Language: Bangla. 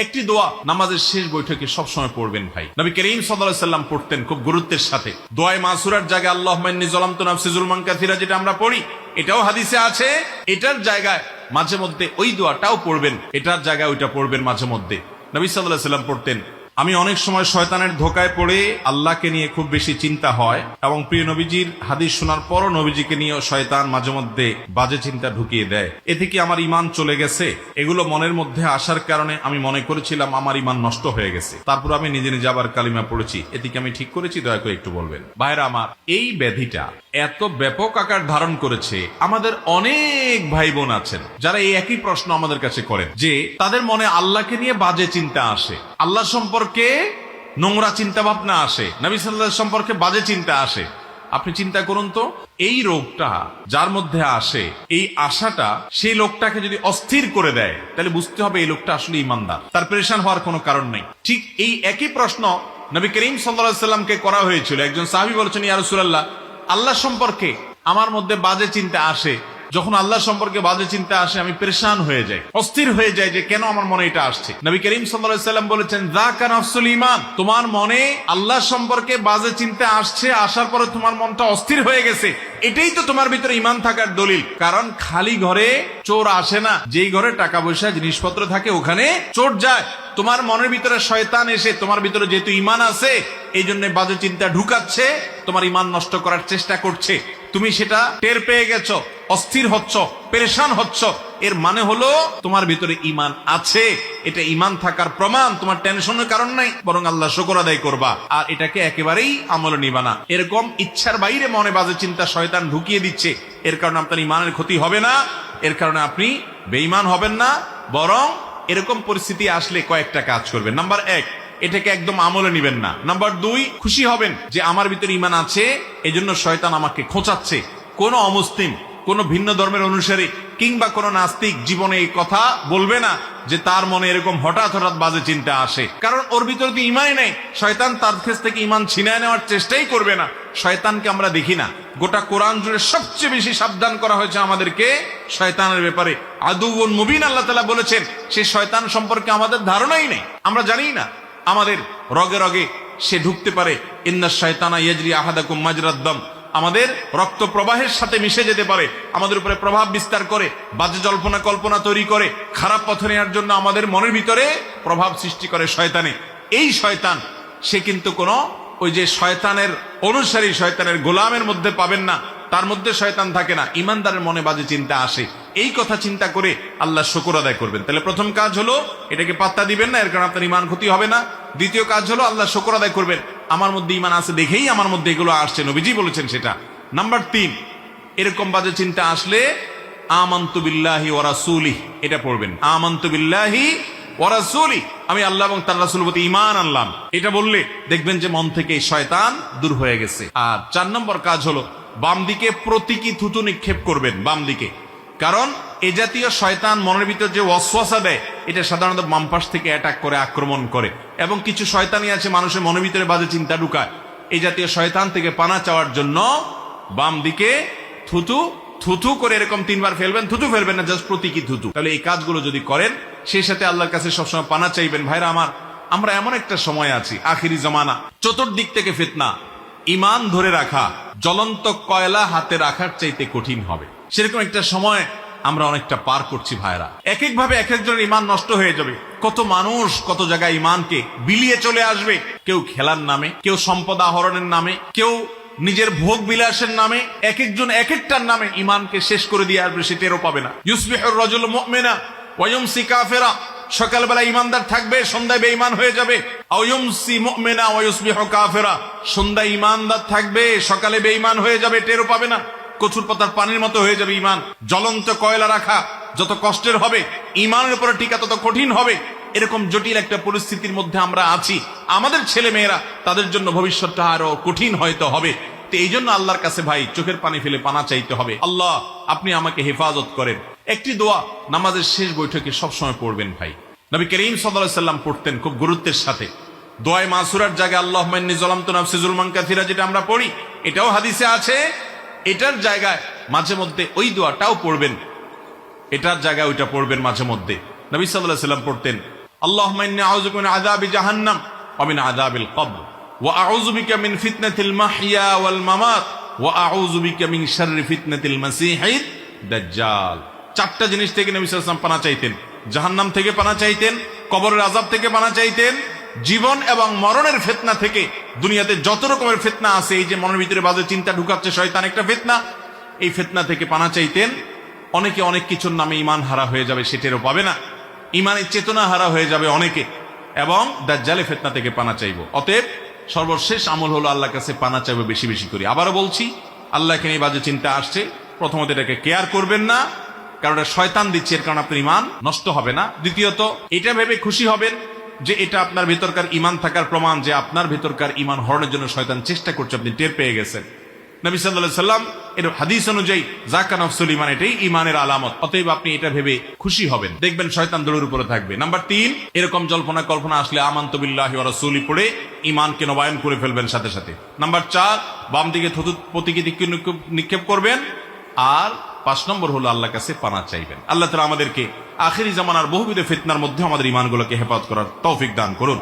একটি দোয়া নামাজের শেষ বৈঠকে সবসময় পড়বেন ভাই। নবী করিম সাল্লাল্লাহু আলাইহি ওয়াসাল্লাম পড়তেন খুব গুরুত্বের সাথে। দোয়ায়ে মাসুরার জায়গায় আল্লাহুম্মা ইন্নী যালামতু নাফসি যুলমান কাসীরা যেটা আমরা পড়ি, এটাও হাদিসে আছে। এটার জায়গায় মাঝে মধ্যে ওই দোয়াটাও পড়বেন, এটার জায়গায় ওইটা পড়বেন মাঝে মধ্যে। নবী সাল্লাল্লাহু আলাইহি ওয়াসাল্লাম পড়তেন, আমি অনেক সময় শয়তানের ধোকায় পড়ে আল্লাহকে নিয়ে খুব বেশি চিন্তা হয়, এবং প্রিয় নবীজির হাদিস শোনার পরও নবীজিকে নিয়েও শয়তান মাঝে মধ্যে বাজে চিন্তা ঢুকিয়ে দেয়। এতে কি আমার ঈমান চলে গেছে? এগুলো মনের মধ্যে আসার কারণে আমি মনে করেছিলাম আমার ঈমান নষ্ট হয়ে গেছে। তারপর আমি নিজে নিজে আবার কালিমা পড়েছি। এতে কি আমি ঠিক করেছি? দয়া করে একটু বলবেন। ভাইরা আমার, এই ব্যাধিটা এত ব্যাপক আকার ধারণ করেছে, আমাদের অনেক ভাই বোন আছেন যারা এই একই প্রশ্ন আমাদের কাছে করেন যে তাদের মনে আল্লাহকে নিয়ে বাজে চিন্তা আসে, আল্লাহ সম্পর্কে নোংরা চিন্তা ভাবনা আসে, নবী সাল্লাল্লাহু আলাইহি ওয়াসাল্লাম সম্পর্কে বাজে চিন্তা আসে। আপনি চিন্তা করুন তো, এই রোগটা যার মধ্যে আসে, এই আশাটা সেই লোকটাকে যদি অস্থির করে দেয়, তাহলে বুঝতে হবে এই লোকটা আসলে ঈমানদার, তার পেরেশান হওয়ার কোনো কারণ নেই। ঠিক এই একই প্রশ্ন নবী করিম সাল্লাল্লাহু আলাইহি ওয়াসাল্লামকে করা হয়েছিল। একজন সাহাবী বলেছেন, ইয়া রাসূলুল্লাহ, আল্লাহ সম্পর্কে আমার মধ্যে বাজে চিন্তা আসে, যখন আল্লাহ সম্পর্কে বাজে চিন্তা আসে আমি পেরেশান হয়ে যাই, অস্থির হয়ে যাই যে কেন আমার মনে এটা আসছে। নবী করিম সাল্লাল্লাহু আলাইহি ওয়াসাল্লাম বলেছেন, যাকা নাফসুল ঈমান, তোমার মনে আল্লাহ সম্পর্কে বাজে চিন্তা আসছে, আসার পরে তোমার মনটা অস্থির হয়ে গেছে, এটাই তো তোমার ভিতরে ঈমান থাকার দলিল। কারণ খালি ঘরে চোর আসে না, যেই ঘরে টাকা পয়সা জিনিসপত্র থাকে ওখানে চোর যায়। তোমার মনের ভিতরে শয়তান এসে তোমার ভিতরে যেহেতু ঈমান আছে, এই জন্য বাজে চিন্তা ঢুকাচ্ছে, তোমার ঈমান নষ্ট করার চেষ্টা করছে। তুমি সেটা টের পেয়ে গেছো, অস্থির হচ্ছ, পেরেশান হচ্ছ, এর মানে হলো তোমার ভিতরে ঈমান আছে। এটা ঈমান থাকার প্রমাণ। তোমার টেনশনের কারণ নাই, বরং আল্লাহ শুকর আদায় করবা, আর এটাকে একেবারেই আমলে নিবা না। এরকম ইচ্ছার বাইরে মনে বাজে চিন্তা শয়তান ঢুকিয়ে দিচ্ছে, এর কারণে আপনার ঈমানের ক্ষতি হবে না, এর কারণে আপনি বেঈমান হবেন না, বরং এরকম পরিস্থিতি আসলে কয়েকটা কাজ করবেন। নাম্বার 1, এটাকে একদম আমলে নিবেন না। নাম্বার 2, খুশি হবেন যে আমার ভিতরে ঈমান আছে, এজন্য শয়তান আমাকে খোঁচাচ্ছে। কোন অমুসলিম, কোন ভিন্ন ধর্মের অনুসারী কিংবা কোন নাস্তিক জীবনে এই কথা বলবে না যে তার মনে এরকম হঠাৎ হঠাৎ বাজে চিন্তা আসে, কারণ ওর ভিতরে তো ঈমানই নেই। শয়তান তার কাছ থেকে ঈমান ছিনিয়ে নেওয়ার চেষ্টাই করবে না। শয়তানকে আমরা দেখি না, গোটা কোরআন জুড়ে সবচেয়ে বেশি সাবধান করা হয়েছে আমাদেরকে শয়তানের ব্যাপারে। আদুউন মুবিন, আল্লাহ তাআলা বলেছেন, সেই শয়তান সম্পর্কে আমাদের ধারণাই নেই, আমরা জানি না। আমাদের রগে রগে সে ঢুকতে পারে। ইন্নাশ শায়তানা ইয়াজরি আহাদাকুম মাজরাদ দাম, আমাদের রক্ত প্রবাহের সাথে মিশে যেতে পারে, আমাদের উপরে প্রভাব বিস্তার করে, বাজে জল্পনা কল্পনা তৈরি করে, খারাপ পথে নেওয়ার জন্য আমাদের মনের ভিতরে প্রভাব সৃষ্টি করে শয়তানে। এই শয়তান সে কিন্তু কোনো ওই যে শয়তানের অনুসারী, শয়তানের গোলামের মধ্যে পাবেন না, তার মধ্যে শয়তান থাকে না। ঈমানদারের মনে বাজে চিন্তা আসে, এই কথা চিন্তা করে আল্লাহ শুকর আদায় করবেন। তাহলে প্রথম কাজ হলো এটাকে পাত্তা দিবেন না, এর কারণে আপনার ঈমান ক্ষতি হবে না। দ্বিতীয় কাজ হলো আল্লাহ শুকর আদায় করবেন, আমার মধ্যে ঈমান আছে দেখেই আমার মধ্যে এগুলো আসছে, নবীজি বলেছেন সেটা। নাম্বার 3, এরকম বাজে চিন্তা আসলে আমানতু বিল্লাহি ওয়া রাসূলিহি, এটা পড়বেন। আমানতু বিল্লাহি ওয়া রাসূলিহি, আমি আল্লাহ এবং তার রাসূলের প্রতি ঈমান আনলাম, এটা বললে দেখবেন যে মন থেকে শয়তান দূর হয়ে গেছে। আর 4 নম্বর কাজ হলো বাম দিকে প্রতীকী থুতু নিক্ষেপ করবেন, বাম দিকে। কারণ এ জাতীয় শয়তান মনের ভিতর যে ওয়াসওয়াসা দেয়, এটা সাধারণত বাম পাশ থেকে অ্যাটাক করে, আক্রমণ করে। এবং কিছু শয়তানি আছে মানুষের মনের ভিতরে বাজে চিন্তা ঢুকায়। এই জাতীয় শয়তান থেকে পানা চাওয়ার জন্য বাম দিকে থুতু থুতু করে এরকম 3 বার ফেলবেন, থুতু ফেলবেন না, জাস্ট প্রতীকী থুতু। তাহলে এই কাজগুলো যদি করেন, সেই সাথে আল্লাহর কাছে সবসময় পানা চাইবেন। ভাইরা আমার, আমরা এমন একটা সময় আছি, আখিরি জামানা, চতুর্দিক থেকে ফিতনা, ঈমান ধরে রাখা জ্বলন্ত কয়লা হাতে রাখার চাইতে কঠিন হবে। সেরকম একটা সময় আমরা অনেকটা পার করছি ভাইরা। এক একভাবে এক একজনের ঈমান নষ্ট হয়ে যাবে। কত মানুষ কত জায়গায় ঈমানকে বিলিয়ে চলে আসবে, কেউ খেলার নামে, কেউ সম্পদ আহরণের নামে, কেউ নিজের ভোগ বিলাসের নামে, এক একজন এক একটার নামে ঈমানকে শেষ করে দিয়ে আসবে, সে টেরও পাবে না। ইউসবিহুর রাজুলু মুমিনা ওয়া ইউমসি কাফিরা, সকালবেলা ঈমানদার থাকবে, সন্ধ্যায় বেঈমান হয়ে যাবে। আও ইউমসি মুমিনা ওয়া ইউসবিহু কাফিরা, সন্ধ্যায় ঈমানদার থাকবে, সকালে বেঈমান হয়ে যাবে, টেরও পাবে না। কচুর পাতার পানির মতো হয়ে যাবে ঈমান। জ্বলন্ত কয়লা রাখা যত কষ্টের হবে, ঈমানের উপরে টিকা তত কঠিন হবে। এরকম জটিল একটা পরিস্থিতির মধ্যে আমরা আছি। আমাদের ছেলে মেয়েরা, তাদের জন্য ভবিষ্যৎটা আরো কঠিন হয়তো হবে। তো এই জন্য আল্লাহর কাছে ভাই চোখের পানি ফেলে পানা চাইতে হবে, আল্লাহ আপনি আমাকে হেফাজত করেন। একটি দোয়া নামাজের শেষ বৈঠকে সবসময় পড়বেন ভাই। নবী করিম সাল্লাল্লাহু আলাইহি ওয়াসাল্লাম পড়তেন খুব গুরুত্বের সাথে। দোয়ায়ে মাসুরার জায়গায় আল্লাহুম্মা ইন্নী যালামতু নাফসি যুলমান কাসীরা যেটা আমরা পড়ি, এটাও হাদিসে আছে। এটার জায়গায় মাঝে মধ্যে ওই দোয়াটাও পড়বেন, এটার জায়গায় ওইটা পড়বেন মাঝে মধ্যে। নবী সাল্লাল্লাহু আলাইহি ওয়াসাল্লাম পড়তেন, আল্লাহুম্মা ইন্নী আউযু বিকা মিন আযাবি জাহান্নাম ওয়া মিন আযাবিল কবর ওয়া আউযু বিকা মিন ফিতনাতিল মাহইয়া ওয়াল মামাত ওয়া আউযু বিকা মিন শাররি ফিতনাতিল মাসীহিদ দাজ্জাল। চারটা জিনিস থেকে নবী সাল্লাল্লাহু আলাইহি ওয়াসাল্লাম পানা চাইতেন। জাহান্নাম থেকে পানা চাইতেন, কবরের আযাব থেকে পানা চাইতেন, জীবন এবং মরণের ফিতনা থেকে। দুনিয়াতে যত রকমের ফিতনা আছে, এই যে মনের ভিতরে বাজে চিন্তা ঢুকাচ্ছে শয়তান, একটা ফিতনা, এই ফিতনা থেকে পানা চাইতেন। অনেকে অনেক কিছুর নামে ঈমান হারা হয়ে যাবে, সেটারও পাবে না। ঈমানের চেতনা হারা হয়ে যাবে অনেকে, এবং দাজ্জালের ফিতনা থেকে পানা চাইবো। অতএব সর্বশেষ আমল হলো আল্লাহর কাছে পানা চাইবো বেশি বেশি করে। আবারও বলছি, আল্লাহ এখানে এই বাজে চিন্তা আসছে, প্রথমত এটাকে কেয়ার করবেন না, কারণ এটা শয়তান দিচ্ছে, এর কারণে আপনার ঈমান নষ্ট হবে না। দ্বিতীয়ত, এটা ভেবে খুশি হবেন যে এটা আপনার ভেতরকার ঈমান থাকার প্রমাণ, যে আপনার ভেতরকার ঈমান হরণের জন্য শয়তান চেষ্টা করছে, আপনি টের পেয়ে গেছেন। নবী সাল্লাল্লাহু আলাইহি সাল্লাম এর হাদিস অনুযায়ী যাকা নফসুল ঈমান, এটাই ঈমানের আলামত। অতএব আপনি এটা ভেবে খুশি হবেন, দেখবেন শয়তান দৌড়ের উপরে থাকবে। নাম্বার 3, এরকম জল্পনা কল্পনা আসলে আমানতু বিল্লাহি ওয়া রাসূলি পড়ে ঈমানকে নবায়ন করে ফেলবেন সাথে সাথে। নাম্বার 4, বাম দিকে থুতু প্রতীকী দিকে নিক্ষেপ করবেন। আর 5 নম্বর হলো আল্লাহর কাছে পানা চাইবেন। আল্লাহ তাআলা আমাদেরকে আখিরি জামানার বহুবিধ ফিতনার মধ্যে আমাদের ঈমানগুলোকে হেফাজত করার তৌফিক দান করুন।